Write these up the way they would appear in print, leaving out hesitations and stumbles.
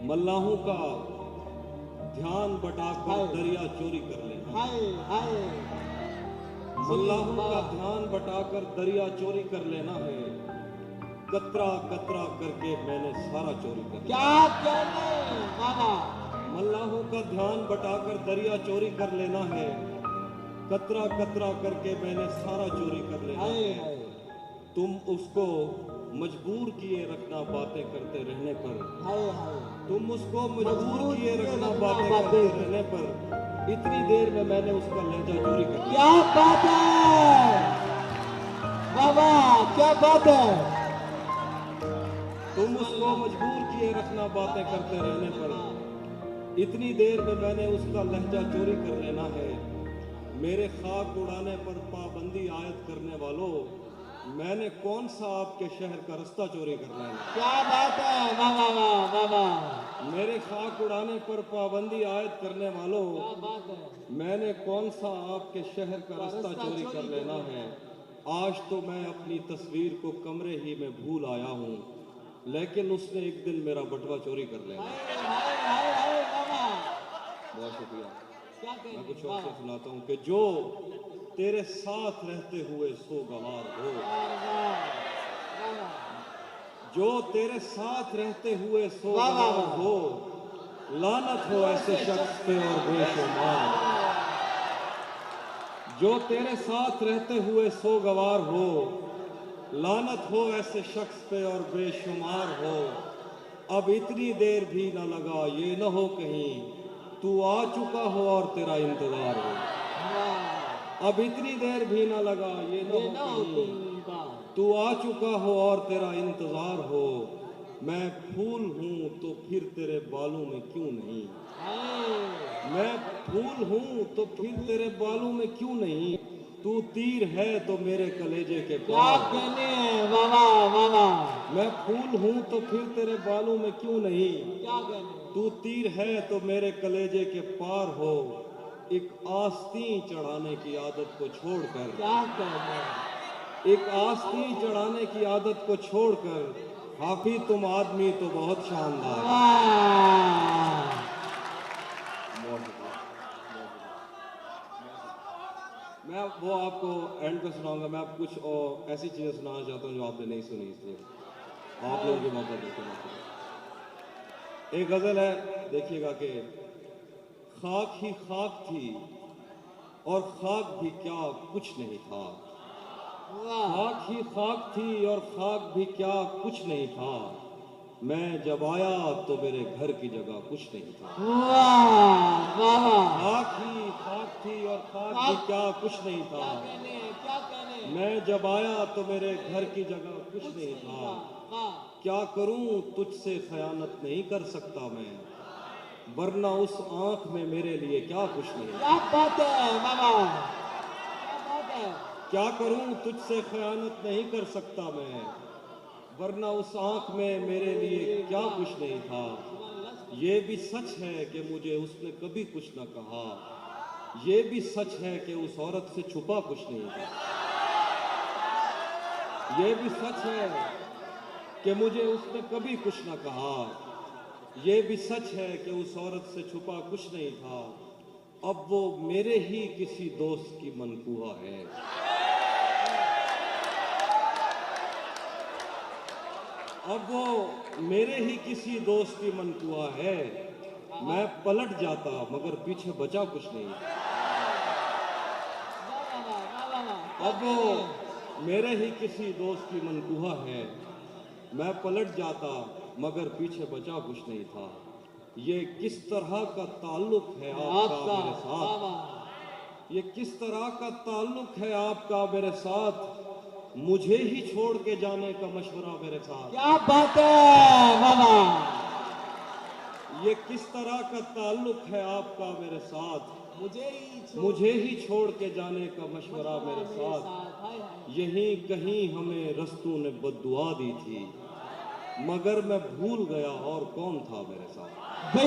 मल्लाहों का ध्यान बटाकर दरिया चोरी कर लेना। हाय हाय मल्लाहों का ध्यान बटाकर दरिया चोरी कर लेना है। कतरा कतरा करके मैंने सारा चोरी कर लिया। क्या कहने बाबा। मल्लाहों का ध्यान बटाकर दरिया चोरी कर लेना है। कतरा कतरा करके मैंने सारा चोरी कर लेना हाय है। हाय तुम उसको मजबूर किए रखना बातें करते रहने पर। हाय हाय तुम उसको मजबूर किए रखना बातें करते रहने पर। इतनी देर में मैंने उसका लहजा चोरी कर लिया। क्या बात है बाबा, क्या बात है। तुम उसको मजबूर किए रखना बातें करते रहने पर। इतनी देर में मैंने उसका लहजा चोरी कर लेना है। मेरे खाक उड़ाने पर पाबंदी आयद करने वालों, मैंने कौन सा आपके शहर का रास्ता चोरी करना है। क्या बात है बाबा बाबा। मेरे खाक उड़ाने पर पाबंदी आयद करने वालों, क्या बात है। मैंने कौन सा आपके शहर का रास्ता चोरी कर लेना है। आज तो मैं अपनी तस्वीर को कमरे ही में भूल आया हूँ, लेकिन उसने एक दिन मेरा बटवा चोरी कर लेना। हाय हाय हाय बाबा। बहुत शुक्रिया। क्या मैं कहने कुछ और से सुनाता हूँ कि जो तेरे साथ रहते हुए सोगवार हो। जो तेरे साथ रहते हुए सोगवार हो, लानत हो ऐसे शख्स पे और बेशुमार। जो तेरे साथ रहते हुए सोगवार हो, लानत हो ऐसे शख्स पे और बेशुमार हो। अब इतनी देर भी न लगा ये न हो कहीं तू आ चुका हो और तेरा इंतजार हो। अब इतनी देर भी न लगा ये न हो कहीं तू आ चुका हो और तेरा इंतजार हो। मैं फूल हूँ तो फिर तेरे बालों में क्यों नहीं। मैं फूल हूँ तो फिर तेरे बालों में क्यों नहीं। तू तीर है तो मेरे कलेजे के क्या पार। कहने बाबा बाबा। मैं फूल हूँ तो फिर तेरे बालों में क्यों नहीं। क्या कहने। तू तीर है तो मेरे कलेजे के पार हो। एक आस्तीन चढ़ाने की आदत को छोड़कर। क्या कहने। एक आस्तीन चढ़ाने की आदत को छोड़कर, हाफी तुम आदमी तो बहुत शानदार है। बहुत शुक्रिया। मैं वो आपको एंड पे सुनाऊंगा। मैं आप कुछ और ऐसी चीजें सुनाना चाहता हूँ जो आपने नहीं सुनी, इसलिए आप लोगों की मौका देते। एक गजल है, देखिएगा कि खाक ही खाक थी और खाक भी क्या कुछ नहीं था। खाक ही खाक थी और खाक भी क्या कुछ नहीं था। मैं जब आया तो मेरे घर की जगह कुछ नहीं था। खाक ही खाक थी और खाक भी क्या कुछ नहीं था। मैं जब आया तो मेरे घर की जगह कुछ नहीं था। क्या करूं तुझसे खयानत नहीं कर सकता मैं, वरना उस आंख में मेरे लिए क्या कुछ नहीं। क्या बात है बाबा, क्या बात है। क्या करूं तुझसे खयानत नहीं कर सकता मैं, वरना उस आंख में मेरे लिए क्या कुछ नहीं था। ये भी सच है कि मुझे उसने कभी कुछ न कहा। ये भी सच है कि उस औरत से छुपा कुछ नहीं था। ये भी सच है कि मुझे उसने कभी कुछ न कहा। ये भी सच है कि उस औरत से छुपा कुछ नहीं था। अब वो मेरे ही किसी दोस्त की मनकूहा है। अब वो मेरे ही किसी दोस्त की मनकूहा है। मैं पलट जाता मगर पीछे बचा कुछ नहीं। अब वो मेरे ही किसी दोस्त की मनकूहा है। मैं पलट जाता मगर पीछे बचा कुछ नहीं था। ये किस तरह का ताल्लुक है आपका मेरे साथ। ये किस तरह का ताल्लुक है आपका मेरे साथ। मुझे ही छोड़ के जाने का मशवरा मेरे साथ। क्या बात है बाबा। ये किस तरह का ताल्लुक है आपका मेरे साथ। मुझे ही छोड़ के जाने का मशवरा मेरे साथ। यहीं कहीं हमें रस्तों ने बद्दुआ दी थी, मगर मैं भूल गया और कौन था मेरे साथ।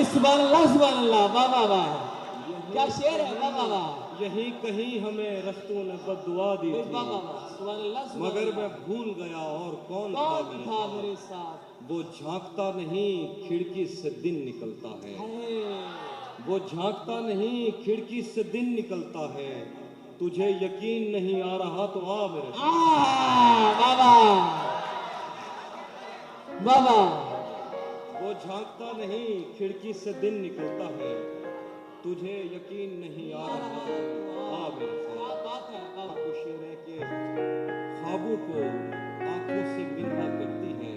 सुभान अल्लाह वाह वाह वाह। क्या शेर है वाह वाह। यही कहीं हमें रस्तों ने बद्दुआ दी वाह थी, वाह वाह, सुभान अल्लाह, सुभान मगर अल्लाह। मैं भूल गया और कौन कौन था मेरे मेरे साथ। साथ? वो झांकता नहीं खिड़की से दिन निकलता है, हाय। वो झांकता नहीं खिड़की से दिन निकलता है। तुझे यकीन नहीं आ रहा तो आ मेरे साथ। बाबा बाबा, वो झांकता नहीं खिड़की से दिन निकलता है। तुझे यकीन नहीं आ रहा तो आ मेरे क्या साथ। बात है बाबा। आपको शेर है कि ख्वाबों को आंखों से मिलना करती है,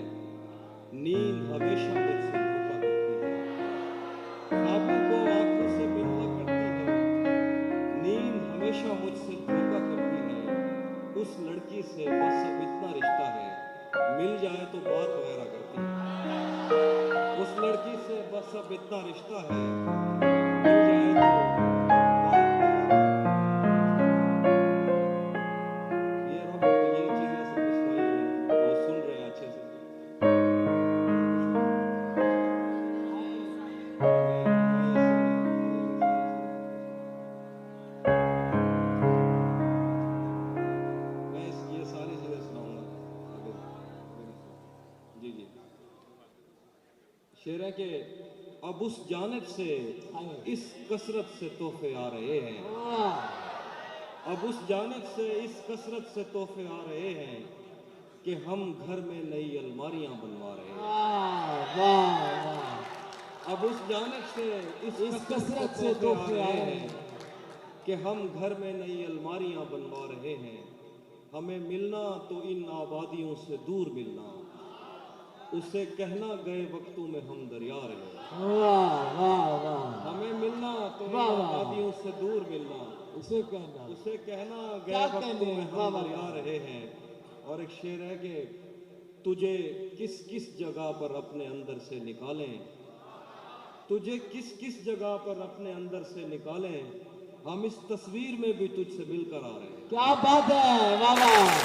नींद हमेशा मुझसे धोखा करती है। ख्वाबों को आंखों से मिलना करती है, नींद हमेशा मुझसे धोखा करती है। उस लड़की से बस अब इतना रिश्ता है, मिल जाए तो बात वगैरह करती है। उस लड़की से बस अब इतना रिश्ता है, मिल जाए तो बात वगैरह। ये रब ये चीजें सब कुछ नहीं, वो सुन रहे हैं अच्छे से। मैं ये सारी चीजें सुनाऊंगा आगे। जी जी, शेर है कि अब उस जानिब से इस कसरत से तोहफे आ रहे हैं, अब उस जानिब से इस कसरत से तोहफे आ रहे हैं कि हम घर में नई अलमारियां बनवा रहे हैं। वाह वाह वाह, अब उस जानिब से इस कसरत से तोहफे आ रहे हैं कि हम घर में नई अलमारियां बनवा रहे हैं। हमें मिलना तो इन आबादियों से दूर मिलना, उसे कहना गए वक्तों में हम दरिया रहे। वाह वाह वाह, हमें मिलना तो इन वाह, वाह। आबादियों से दूर मिलना, उसे कहना उसे कहना गए क्या वक्तों कहने, में वाह, हम वाह, दरिया वाह। रहे हैं। और एक शेर है कि तुझे किस किस जगह पर अपने अंदर से निकालें, तुझे किस किस जगह पर अपने अंदर से निकालें, हम इस तस्वीर में भी तुझसे मिलकर आ रहे हैं। क्या बात है, वाह वाह।